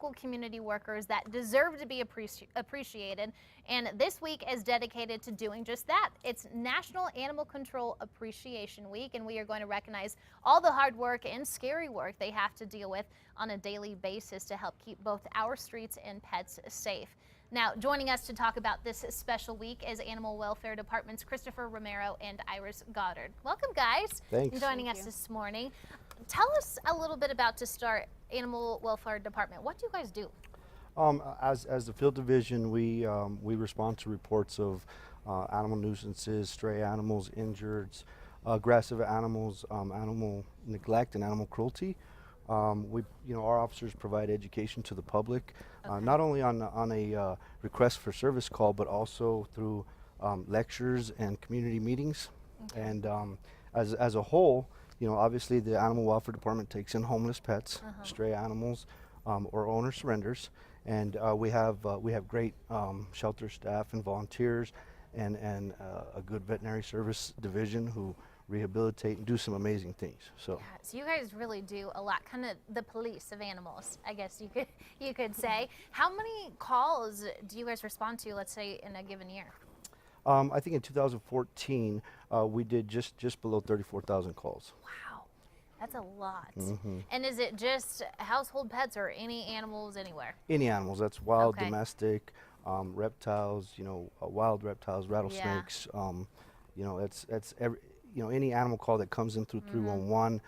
local community workers that deserve to be appreciated. And this week is dedicated to doing just that. It's National Animal Control Appreciation Week, and we are going to recognize all the hard work and scary work they have to deal with on a daily basis to help keep both our streets and pets safe. Now, joining us to talk about this special week is Animal Welfare Department's Christopher Romero and Iris Goddard. Welcome, guys. Thanks. And joining us this morning. Tell us a little bit about, to start, Animal Welfare Department. What do you guys do? As the field division, we respond to reports of animal nuisances, stray animals, injured, aggressive animals, animal neglect, and animal cruelty. Our officers provide education to the public, not only on a request for service call, but also through lectures and community meetings. Okay. And as a whole, obviously the Animal Welfare Department takes in homeless pets, stray animals, or owner surrenders, and we have great shelter staff and volunteers, and a good veterinary service division who rehabilitate and do some amazing things. So you guys really do a lot, kind of the police of animals, I guess you could say. How many calls do you guys respond to, let's say, in a given year? I think in 2014 we did just below 34,000 calls. Wow, that's a lot. And is it just household pets or any animals anywhere? Any animals. That's wild, domestic, reptiles. Wild reptiles, rattlesnakes. It's every. Any animal call that comes in through 311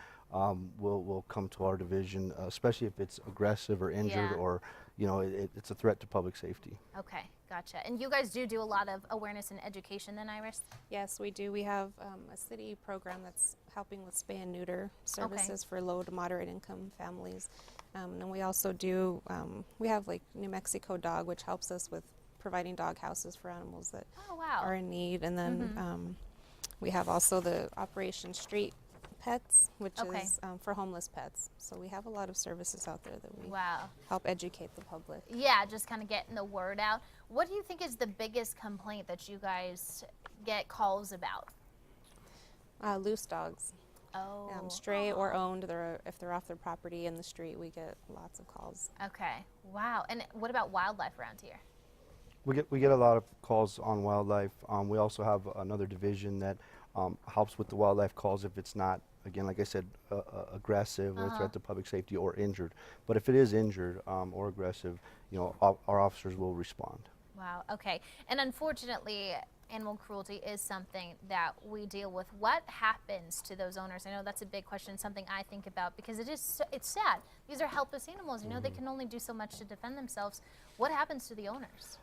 will come to our division, especially if it's aggressive or injured or, it's a threat to public safety. Okay, gotcha. And you guys do a lot of awareness and education then, Iris? Yes, we do. We have a city program that's helping with spay and neuter services for low to moderate income families. And we also do, we have like New Mexico Dog, which helps us with providing dog houses for animals that are in need. And then we have also the Operation Street Pets, which is for homeless pets. So we have a lot of services out there that we help educate the public. Yeah, just kind of getting the word out. What do you think is the biggest complaint that you guys get calls about? Loose dogs. Stray or owned. If they're off their property in the street, we get lots of calls. Okay, wow. And what about wildlife around here? We get a lot of calls on wildlife. We also have another division that helps with the wildlife calls if it's not, again, like I said, aggressive or a threat to public safety or injured. But if it is injured or aggressive, our officers will respond. Wow, okay. And unfortunately, animal cruelty is something that we deal with. What happens to those owners? I know that's a big question, something I think about, because it's sad. These are helpless animals. They can only do so much to defend themselves. What happens to the owners?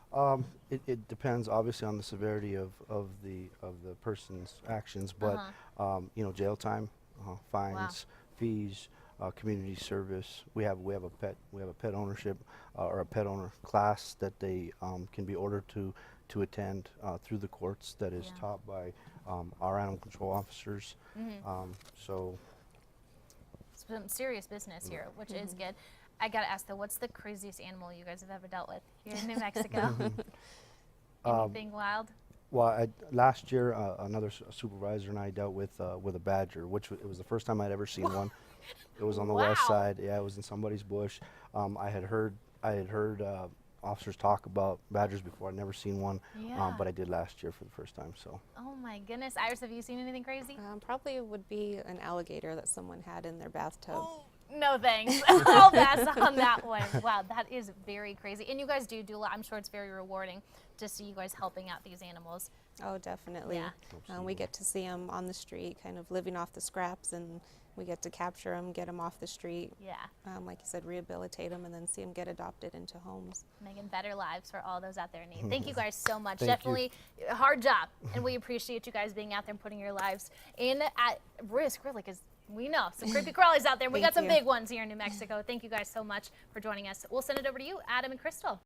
It depends, obviously, on the severity of the person's actions, but jail time, fines, fees, community service. We have a pet ownership or a pet owner class that they can be ordered to attend through the courts, that is taught by our animal control officers. So some serious business here, which is good. I gotta ask though, what's the craziest animal you guys have ever dealt with here in New Mexico? Anything wild? Well, last year another supervisor and I dealt with a badger, which it was the first time I'd ever seen one. It was on the west side. Yeah, it was in somebody's bush. I had heard officers talk about badgers before. I'd never seen one, but I did last year for the first time. So. Oh my goodness, Iris, have you seen anything crazy? Probably would be an alligator that someone had in their bathtub. Oh, no thanks. I'll pass on that one. Wow, that is very crazy. And you guys do a lot. I'm sure it's very rewarding to see you guys helping out these animals. Oh, definitely. Yeah. We get to see them on the street, kind of living off the scraps, and we get to capture them, get them off the street. Yeah. Like you said, rehabilitate them, and then see them get adopted into homes. Making better lives for all those out there in need. Thank you guys so much. Definitely a hard job, and we appreciate you guys being out there and putting your lives at risk, really, because we know some creepy crawlies out there. We got some big ones here in New Mexico. Thank you guys so much for joining us. We'll send it over to you, Adam and Crystal.